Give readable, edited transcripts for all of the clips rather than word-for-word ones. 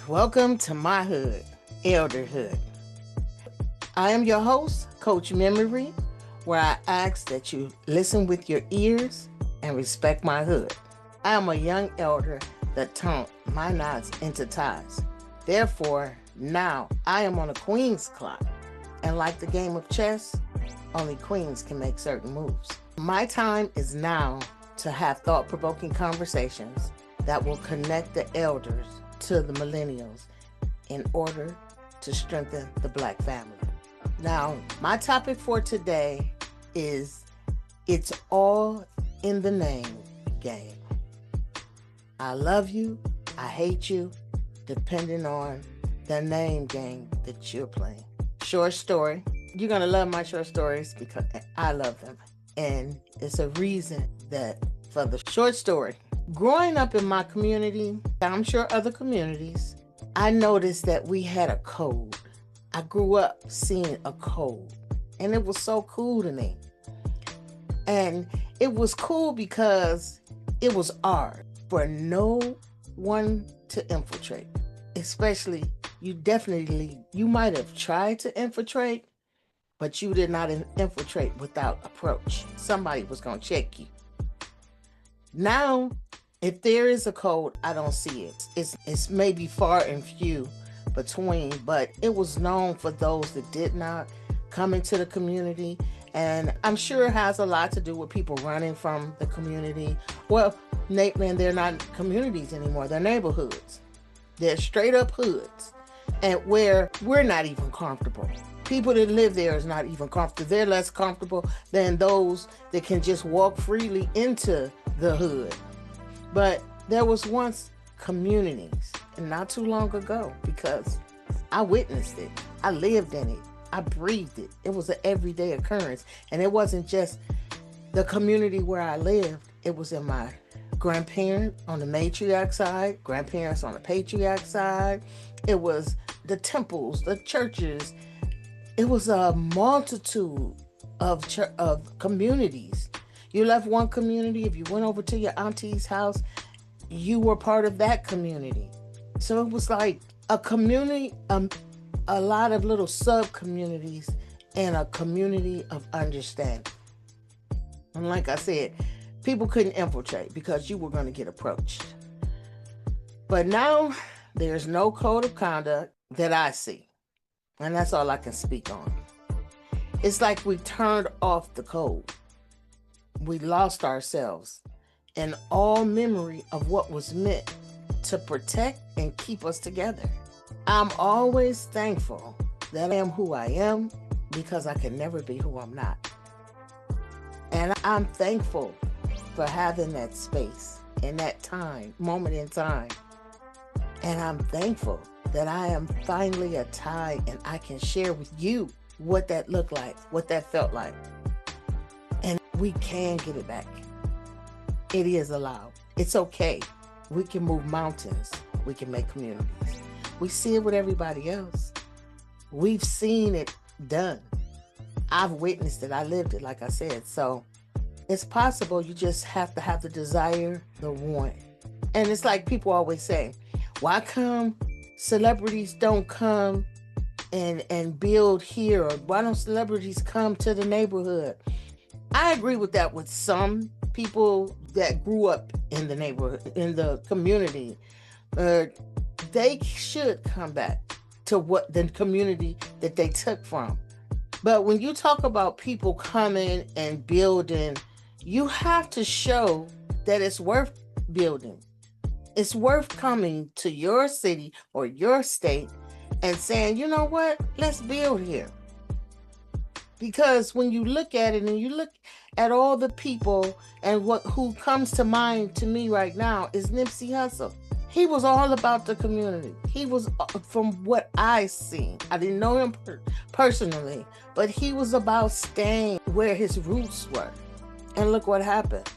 Welcome to my hood, Elderhood. I am your host, Coach Memory, where I ask that you listen with your ears and respect my hood. I am a young elder that turned my knots into ties. Therefore, now I am on a queen's clock. And like the game of chess, only queens can make certain moves. My time is now to have thought-provoking conversations that will connect the elders to the millennials in order to strengthen the Black family. Now, my topic for today is it's all in the name game. I love you, I hate you, depending on the name game that you're playing. Short story. You're going to love my short stories because I love them. And it's a reason that for the short story, growing up in my community, I'm sure other communities, I noticed that we had a code. I grew up seeing a code, and it was so cool to me. And it was cool because it was ours for no one to infiltrate. Especially, you might have tried to infiltrate, but you did not infiltrate without approach. Somebody was going to check you. Now, if there is a code, I don't see it. It's maybe far and few between, but it was known for those that did not come into the community. And I'm sure it has a lot to do with people running from the community. Well, man, they're not communities anymore. They're neighborhoods. They're straight up hoods. And where we're not even comfortable. People that live there is not even comfortable. They're less comfortable than those that can just walk freely into the hood. But there was once communities, and not too long ago, because I witnessed it. I lived in it. I breathed it. It was an everyday occurrence. And it wasn't just the community where I lived. It was in my grandparents on the matriarch side, grandparents on the patriarch side. It was the temples, the churches. It was a multitude of communities. You left one community, if you went over to your auntie's house, you were part of that community. So it was like a community, a lot of little sub-communities and a community of understanding. And like I said, people couldn't infiltrate because you were going to get approached. But now there's no code of conduct that I see. And that's all I can speak on. It's like we turned off the code. We lost ourselves and all memory of what was meant to protect and keep us together. I'm always thankful that I am who I am because I can never be who I'm not. And I'm thankful for having that space in that moment in time. And I'm thankful that I am finally a tie and I can share with you what that looked like, what that felt like. And we can get it back. It is allowed. It's okay. We can move mountains. We can make communities. We see it with everybody else. We've seen it done. I've witnessed it. I lived it, like I said. So it's possible. You just have to have the desire, the want. And it's like people always say, why come celebrities don't come and build here? Or why don't celebrities come to the neighborhood? I agree with that with some people that grew up in the neighborhood, in the community. They should come back to what the community that they took from. But when you talk about people coming and building, you have to show that it's worth building. It's worth coming to your city or your state and saying, you know what, let's build here. Because when you look at it and you look at all the people and who comes to mind to me right now is Nipsey Hussle. He was all about the community. He was, from what I seen, I didn't know him personally, but he was about staying where his roots were. And look what happened.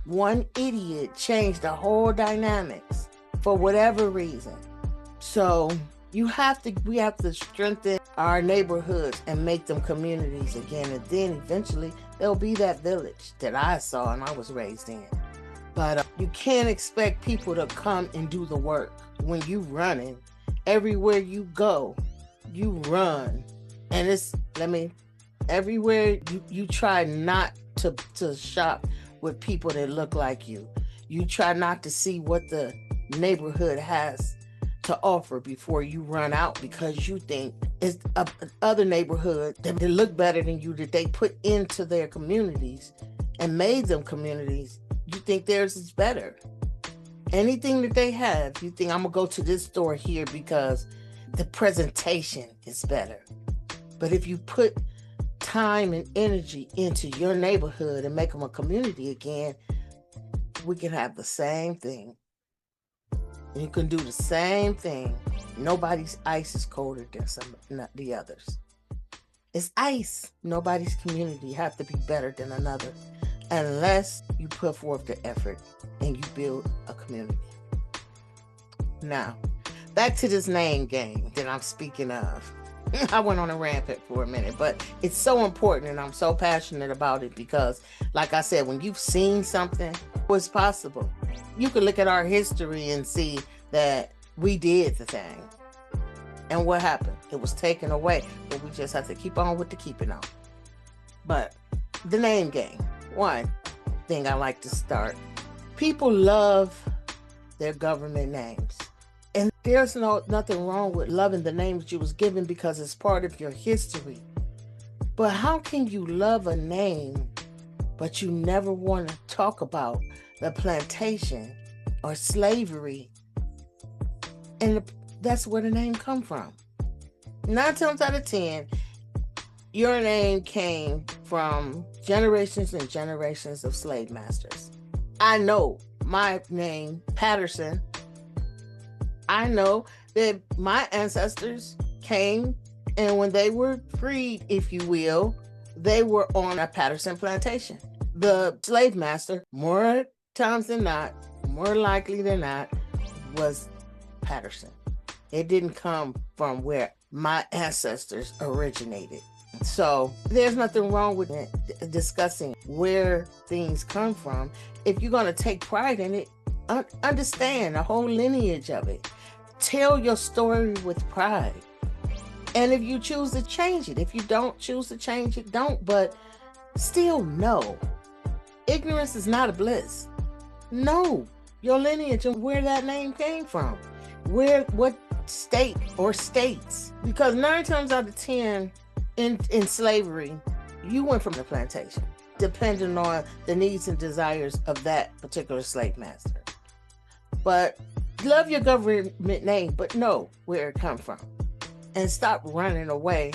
One idiot changed the whole dynamics for whatever reason. So we have to strengthen our neighborhoods and make them communities again. And then eventually there'll be that village that I saw and I was raised in. But you can't expect people to come and do the work when you running. Everywhere you go, you run. And everywhere you try not to shop with people that look like you. You try not to see what the neighborhood has to offer before you run out, because you think it's other neighborhood that look better than you, that they put into their communities and made them communities. You think theirs is better. Anything that they have, you think, I'm gonna go to this store here because the presentation is better. But if you put time and energy into your neighborhood and make them a community again, we can have the same thing. You can do the same thing. Nobody's ice is colder than the others. It's ice. Nobody's community have to be better than another, unless you put forth the effort and you build a community. Now, back to this name game that I'm speaking of. I went on a rampant for a minute, but it's so important and I'm so passionate about it because, like I said, when you've seen something, what's possible, you can look at our history and see that we did the thing. And what happened? It was taken away, but we just have to keep on with the keeping on. But the name game, one thing I like to start. People love their government names. And there's nothing wrong with loving the names you was given because it's part of your history. But how can you love a name, but you never want to talk about the plantation or slavery? And that's where the name come from. 9 times out of 10, your name came from generations and generations of slave masters. I know my name, Patterson. I know that my ancestors came, and when they were freed, if you will, they were on a Patterson plantation. The slave master, more times than not, more likely than not, was Patterson. It didn't come from where my ancestors originated. So there's nothing wrong with discussing where things come from. If you're going to take pride in it, understand the whole lineage of it. Tell your story with pride. And if you choose to change it, if you don't choose to change it, don't. But still know, ignorance is not a bliss. Know your lineage and where that name came from. What state or states. Because 9 times out of 10 in slavery, you went from the plantation, depending on the needs and desires of that particular slave master. But love your government name, but know where it come from. And stop running away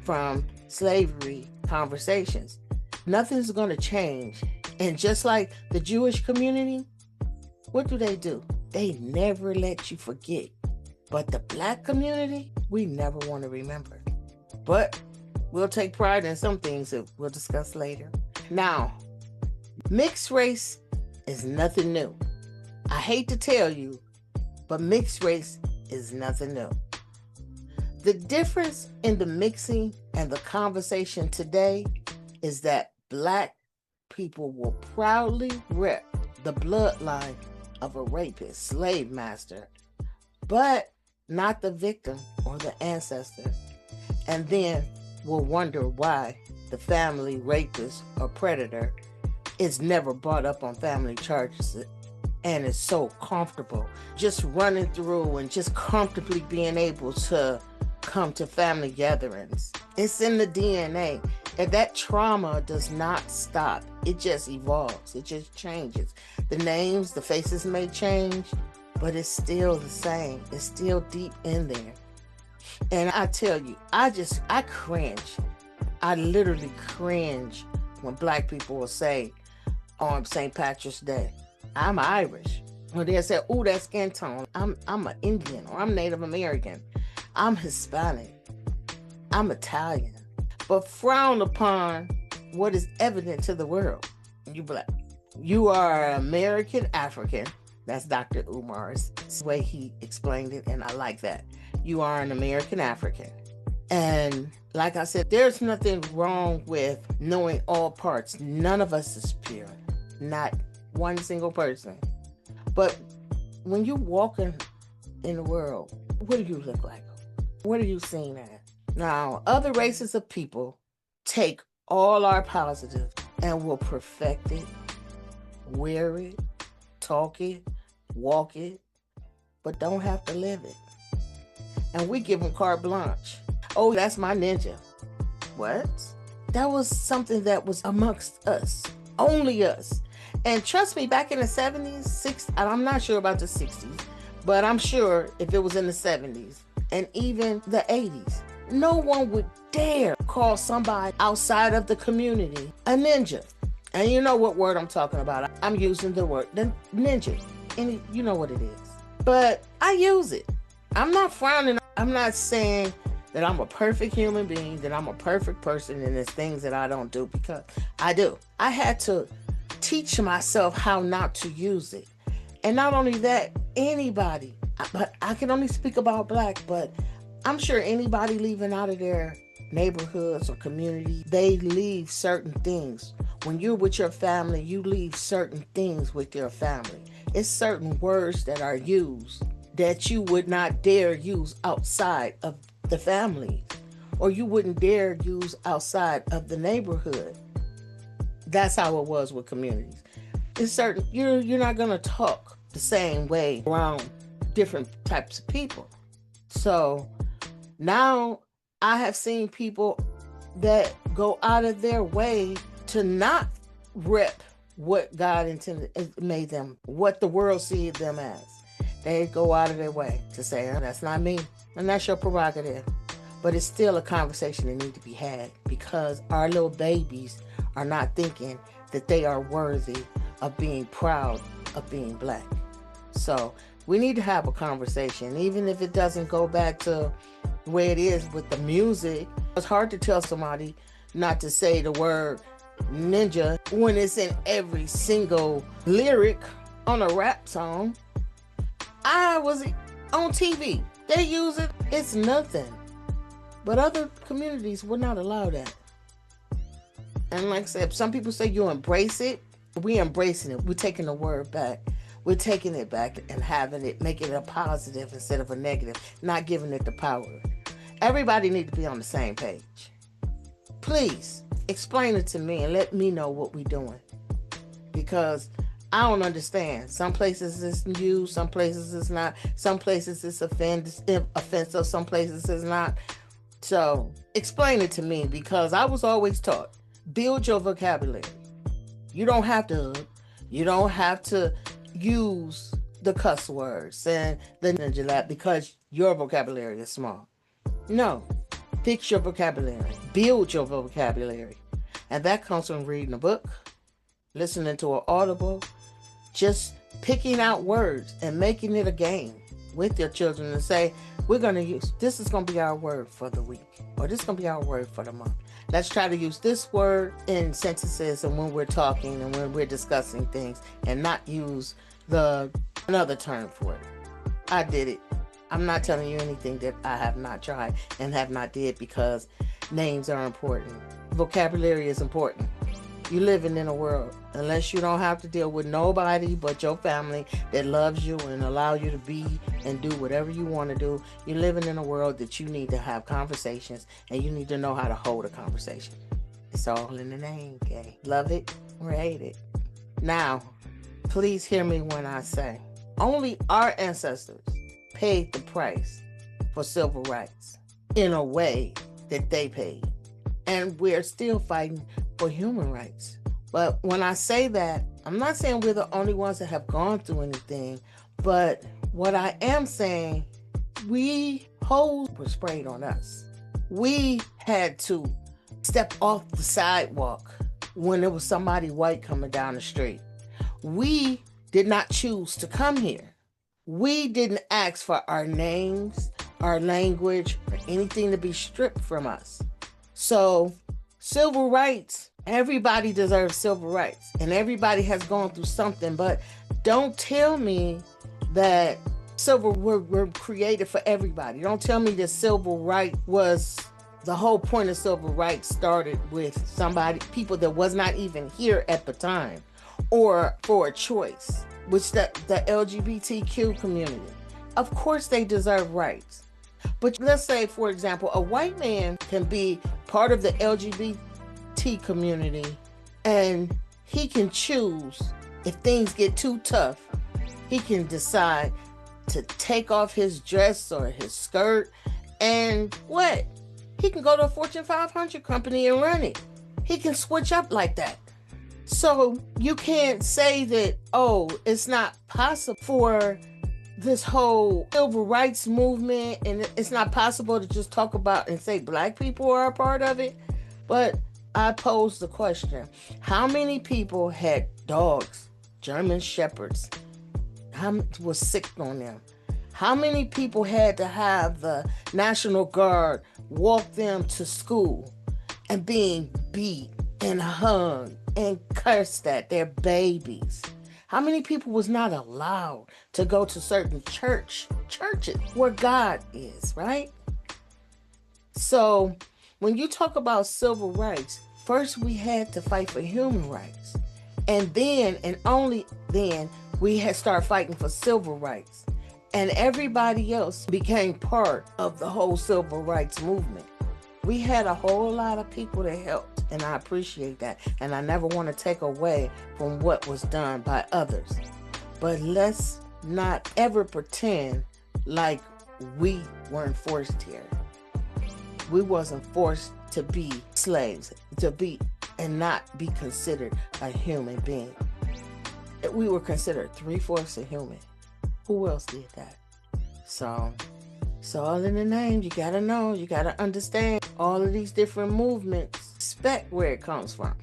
from slavery conversations. Nothing's going to change. And just like the Jewish community, what do? They never let you forget. But the Black community, we never want to remember. But we'll take pride in some things that we'll discuss later. Now, mixed race is nothing new. I hate to tell you, but mixed race is nothing new. The difference in the mixing and the conversation today is that Black people will proudly rep the bloodline of a rapist, slave master, but not the victim or the ancestor. And then will wonder why the family rapist or predator is never brought up on family charges and is so comfortable just running through and just comfortably being able to come to family gatherings. It's in the DNA. And that trauma does not stop. It just evolves. It just changes. The names, the faces may change, but it's still the same. It's still deep in there. And I tell you, I cringe. I literally cringe when Black people will say on St. Patrick's Day, I'm Irish. Or they'll say, oh, that skin tone. I'm an Indian, or I'm Native American. I'm Hispanic. I'm Italian. But frown upon what is evident to the world. You Black. You are American African. That's Dr. Umar's way he explained it, and I like that. You are an American African. And like I said, there's nothing wrong with knowing all parts. None of us is pure. Not one single person. But when you walking in the world, what do you look like? What are you seeing at? Now, other races of people take all our positives and will perfect it, wear it, talk it, walk it, but don't have to live it. And we give them carte blanche. Oh, that's my ninja. What? That was something that was amongst us, only us. And trust me, back in the 70s, I'm not sure about the 60s, but I'm sure if it was in the 70s and even the 80s, no one would dare call somebody outside of the community a ninja. And you know what word I'm talking about. I'm using the word ninja. And you know what it is. But I use it. I'm not frowning. I'm not saying that I'm a perfect human being, that I'm a perfect person, and there's things that I don't do, because I do. I had to teach myself how not to use it. And not only that, anybody, but I can only speak about Black, but I'm sure anybody leaving out of their neighborhoods or community, they leave certain things. When you're with your family, you leave certain things with your family. It's certain words that are used that you would not dare use outside of the family, or you wouldn't dare use outside of the neighborhood. That's how it was with communities. It's certain you're not gonna talk the same way around different types of people. So now I have seen people that go out of their way to not rep what God intended, made them, what the world sees them as. They go out of their way to say, oh, that's not me, and that's your prerogative. But it's still a conversation that needs to be had, because our little babies are not thinking that they are worthy of being proud of being Black. So we need to have a conversation, even if it doesn't go back to the way it is with the music. It's hard to tell somebody not to say the word ninja when it's in every single lyric on a rap song. I was on TV. They use it. It's nothing. But other communities would not allow that. And like I said, some people say you embrace it. We embracing it. We're taking the word back. We're taking it back and having it, making it a positive instead of a negative, not giving it the power. Everybody needs to be on the same page. Please explain it to me and let me know what we're doing, because I don't understand. Some places it's used, some places it's not. Some places it's offensive, some places it's not. So explain it to me, because I was always taught, build your vocabulary. You don't have to use the cuss words and the ninja lap because your vocabulary is small. No, fix your vocabulary, build your vocabulary. And that comes from reading a book, listening to an audible, just picking out words and making it a game with your children and say, this is going to be our word for the week, or this is going to be our word for the month. Let's try to use this word in sentences and when we're talking and when we're discussing things, and not use another term for it. I did it. I'm not telling you anything that I have not tried and have not did, because names are important. Vocabulary is important. You're living in a world, unless you don't have to deal with nobody but your family that loves you and allow you to be and do whatever you want to do. You're living in a world that you need to have conversations, and you need to know how to hold a conversation. It's all in the name, okay? Love it or hate it. Now, please hear me when I say, only our ancestors paid the price for civil rights in a way that they paid. And we're still fighting for human rights. But when I say that, I'm not saying we're the only ones that have gone through anything, but what I am saying, holes were sprayed on us. We had to step off the sidewalk when there was somebody white coming down the street. We did not choose to come here. We didn't ask for our names, our language, or anything to be stripped from us. So, civil rights, everybody deserves civil rights, and everybody has gone through something, but don't tell me that were created for everybody. Don't tell me that civil rights was, the whole point of civil rights started with people that was not even here at the time, or for a choice, which the LGBTQ community. Of course they deserve rights. But let's say, for example, a white man can be part of the LGBT community and he can choose if things get too tough. He can decide to take off his dress or his skirt and what? He can go to a Fortune 500 company and run it. He can switch up like that. So you can't say that, oh, it's not possible for this whole civil rights movement, and it's not possible to just talk about and say black people are a part of it. But I pose the question, how many people had dogs, German shepherds, was sick on them? How many people had to have the National Guard walk them to school and being beat and hugged and cursed at their babies? How many people was not allowed to go to certain churches where God is, right? So when you talk about civil rights, first we had to fight for human rights. And then, and only then, we had started fighting for civil rights. And everybody else became part of the whole civil rights movement. We had a whole lot of people that helped, and I appreciate that. And I never want to take away from what was done by others. But let's not ever pretend like we weren't forced here. We wasn't forced to be slaves, to be and not be considered a human being. We were considered 3/4 a human. Who else did that? So it's all in the name. You gotta know, you gotta understand all of these different movements, respect where it comes from.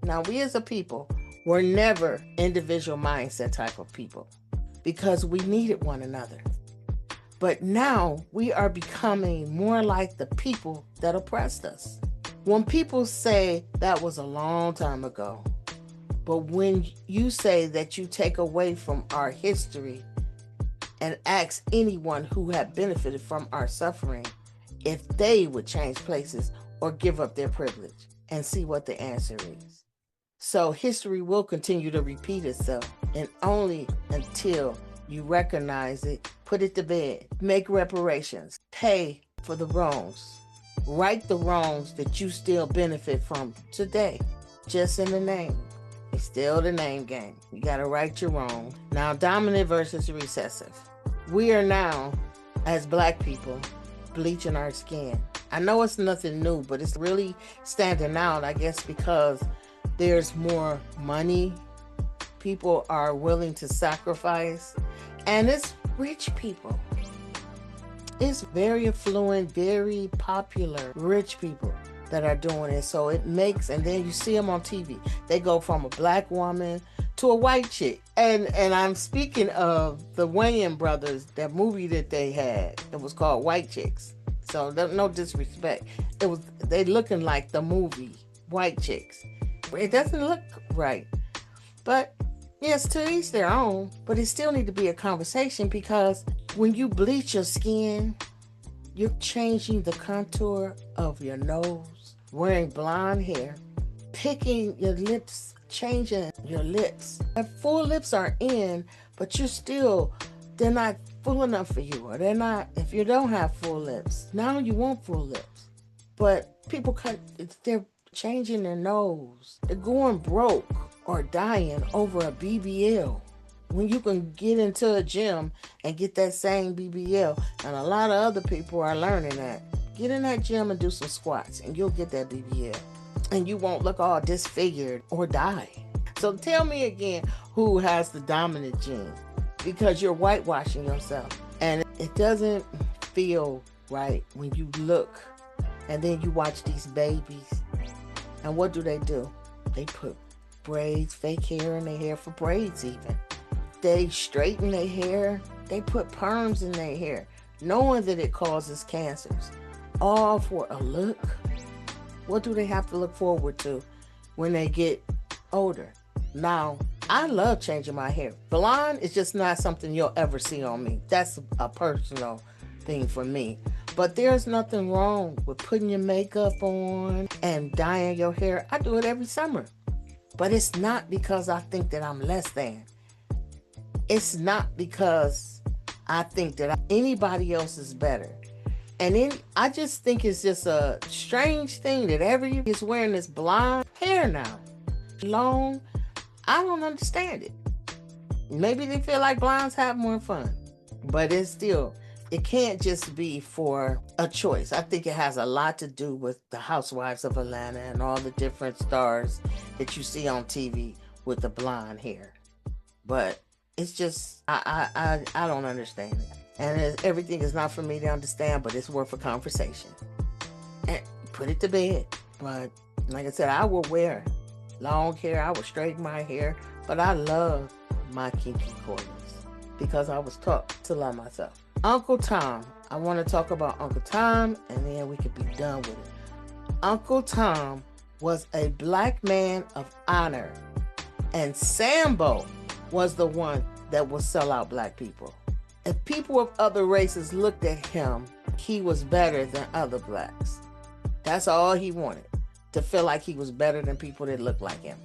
Now, we as a people were never individual mindset type of people because we needed one another. But now we are becoming more like the people that oppressed us. When people say that was a long time ago, but when you say that you take away from our history and ask anyone who had benefited from our suffering if they would change places or give up their privilege, and see what the answer is. So history will continue to repeat itself, and only until you recognize it, put it to bed, make reparations, pay for the wrongs, right the wrongs that you still benefit from today, just in the name. It's still the name game. You got to right your wrong. Now, dominant versus recessive. We are now, as black people, bleaching our skin. I know it's nothing new, but it's really standing out, I guess, because there's more money. People are willing to sacrifice. And it's rich people. It's very affluent, very popular, rich people that are doing it. So it makes, and then you see them on TV. They go from a black woman to a white chick. And I'm speaking of the Wayans brothers, that movie that they had. It was called White Chicks. So no disrespect. They looking like the movie White Chicks. It doesn't look right. But yes, to each their own. But it still need to be a conversation, because when you bleach your skin, you're changing the contour of your nose, wearing blonde hair, picking your lips, changing your lips. And full lips are in, but they're not full enough for you, or they're not, if you don't have full lips. Now you want full lips. But people they're changing their nose. They're going broke or dying over a BBL. When you can get into a gym and get that same BBL, and a lot of other people are learning that. Get in that gym and do some squats, and you'll get that BBL. And you won't look all disfigured or die. So tell me again, who has the dominant gene? Because you're whitewashing yourself. And it doesn't feel right when you look and then you watch these babies. And what do? They put braids, fake hair in their hair for braids even. They straighten their hair. They put perms in their hair, knowing that it causes cancers. All for a look. What do they have to look forward to when they get older? Now, I love changing my hair. Blonde is just not something you'll ever see on me. That's a personal thing for me. But there's nothing wrong with putting your makeup on and dyeing your hair. I do it every summer. But it's not because I think that I'm less than. It's not because I think that anybody else is better. And then I just think it's just a strange thing that everybody is wearing this blonde hair now. Long. I don't understand it. Maybe they feel like blondes have more fun. But it can't just be for a choice. I think it has a lot to do with the Housewives of Atlanta and all the different stars that you see on TV with the blonde hair. But it's just, I don't understand it. And everything is not for me to understand, but it's worth a conversation. And put it to bed. But like I said, I will wear long hair. I will straighten my hair. But I love my kinky corners because I was taught to love myself. Uncle Tom. I want to talk about Uncle Tom, and then we could be done with it. Uncle Tom was a black man of honor, and Sambo was the one that would sell out black people. If people of other races looked at him, he was better than other blacks. That's all he wanted, to feel like he was better than people that looked like him.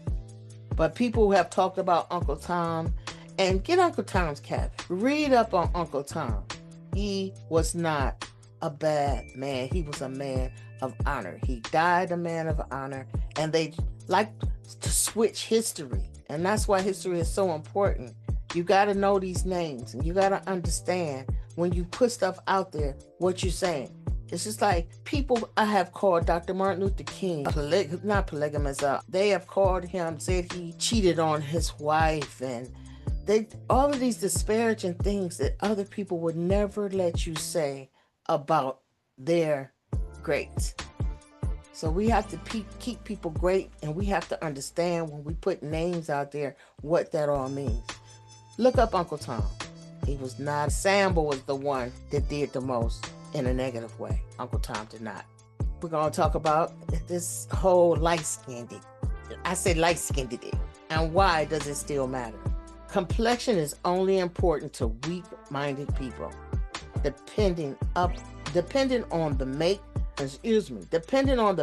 But people who have talked about Uncle Tom, and get Uncle Tom's cabin. Read up on Uncle Tom. He was not a bad man. He was a man of honor. He died a man of honor, and they like to switch history. And that's why history is so important. You got to know these names, and you got to understand when you put stuff out there, what you're saying. It's just like people I have called Dr. Martin Luther King, not polygamous. They have called him, said he cheated on his wife, and all of these disparaging things that other people would never let you say about their greats. So we have to keep people great, and we have to understand when we put names out there what that all means. Look up Uncle Tom. He was not. Sambo was the one that did the most in a negative way. Uncle Tom did not. We're going to talk about this whole light-skinned. I say light-skinned, and why does it still matter? Complexion is only important to weak-minded people. Depending on the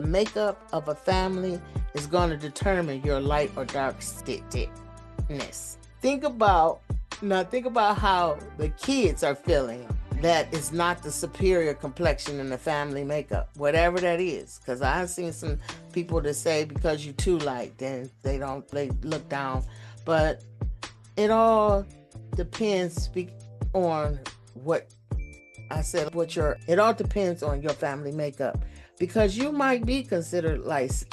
makeup of a family is going to determine your light or dark skinnedness. Think about how the kids are feeling. That is not the superior complexion in the family makeup, whatever that is. Because I've seen some people that say because you're too light, then they look down. But it all depends on what I said. It all depends on your family makeup, because you might be considered light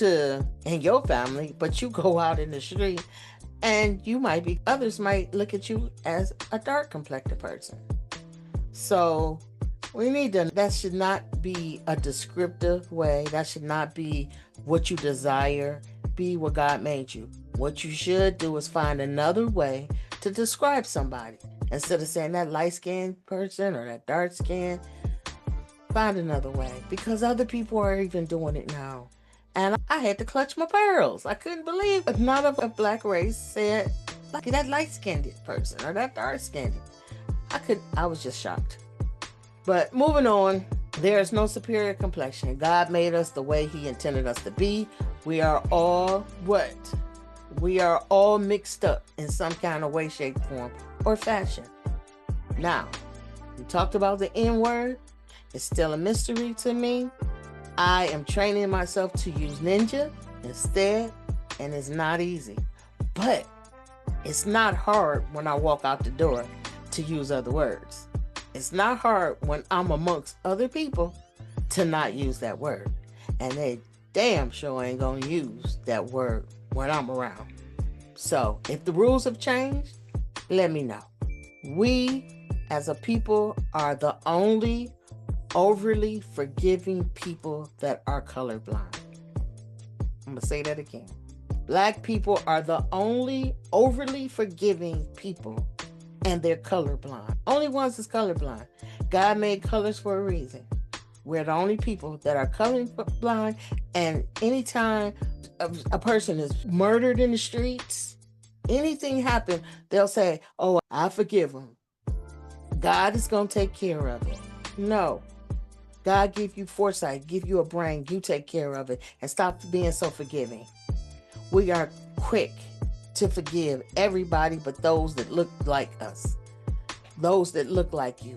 in your family, but you go out in the street and others might look at you as a dark complected person. So that should not be a descriptive way. That should not be what you desire. Be what God made you. What you should do is find another way to describe somebody. Instead of saying that light-skinned person or that dark-skinned, find another way, because other people are even doing it now. And I had to clutch my pearls. I couldn't believe none of a black race said like that light-skinned person or that dark-skinned. I was just shocked. But moving on, there is no superior complexion. God made us the way he intended us to be. We are all what? We are all mixed up in some kind of way, shape, form, or fashion. Now, we talked about the N-word. It's still a mystery to me. I am training myself to use Ninja instead, and it's not easy. But it's not hard when I walk out the door to use other words. It's not hard when I'm amongst other people to not use that word. And they damn sure ain't gonna use that word when I'm around. So if the rules have changed, let me know. We as a people are the only overly forgiving people that are colorblind. I'm gonna say that again. Black people are the only overly forgiving people, and they're colorblind. Only ones that's colorblind. God made colors for a reason. We're the only people that are colorblind, and anytime a person is murdered in the streets, anything happen, they'll say, oh, I forgive them. God is going to take care of it. No. God give you foresight, give you a brain, you take care of it, and stop being so forgiving. We are quick to forgive everybody but those that look like us, those that look like you.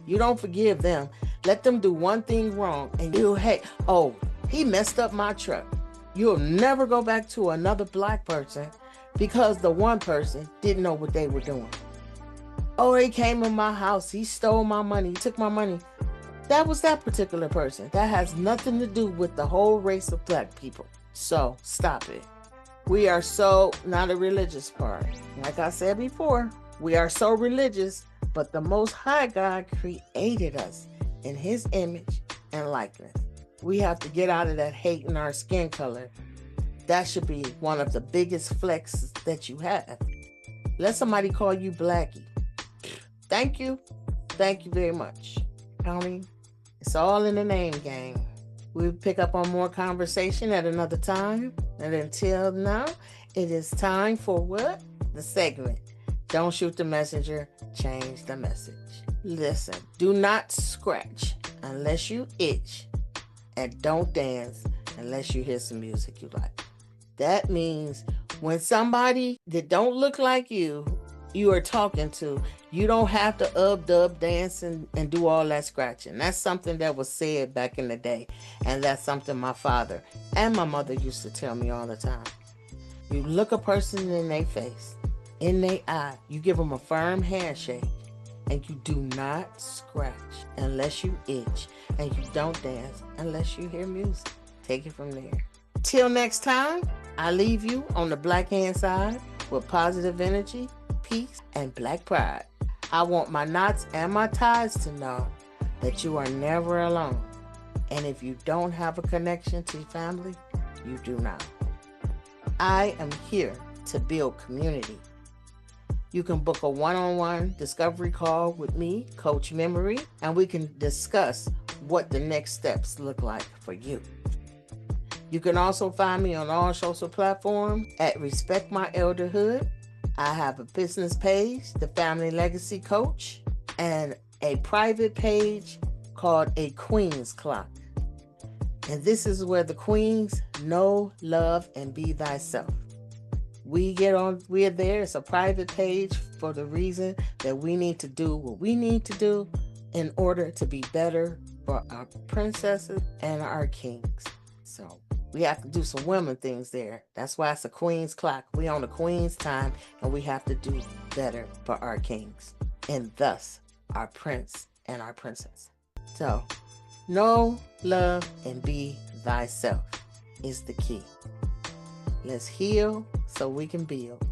You don't forgive them. Let them do one thing wrong and you'll hate, oh, he messed up my truck. You'll never go back to another black person because the one person didn't know what they were doing. Oh, he came in my house. He stole my money. He took my money. That was that particular person. That has nothing to do with the whole race of black people. So stop it. We are so not a religious part. Like I said before, we are so religious, but the Most High God created us in his image and likeness. We have to get out of that hate in our skin color. That should be one of the biggest flexes that you have. Let somebody call you Blackie. Thank you. Thank you very much. County, it's all in the name, gang. We'll pick up on more conversation at another time. And until now, it is time for what? The segment. Don't shoot the messenger, change the message. Listen, do not scratch unless you itch. And don't dance unless you hear some music you like. That means when somebody that don't look like you are talking to, you don't have to dub dance and do all that scratching. That's something that was said back in the day. And that's something my father and my mother used to tell me all the time. You look a person in their face, in their eye, you give them a firm handshake, and you do not scratch unless you itch, and you don't dance unless you hear music. Take it from there. Till next time, I leave you on the black hand side with positive energy, peace, and black pride. I want my knots and my ties to know that you are never alone. And if you don't have a connection to your family, you do not. I am here to build community. You can book a one-on-one discovery call with me, Coach Memory, and we can discuss what the next steps look like for you. You can also find me on all social platforms at Respect My Elderhood. I have a business page, The Family Legacy Coach, and a private page called A Queen's Clock. And this is where the queens know, love, and be thyself. We're there. It's a private page for the reason that we need to do what we need to do in order to be better for our princesses and our kings. So we have to do some women things there. That's why it's a queen's clock. We on the queen's time, and we have to do better for our kings, and thus our prince and our princess. So know, love, and be thyself is the key. Let's heal so we can build.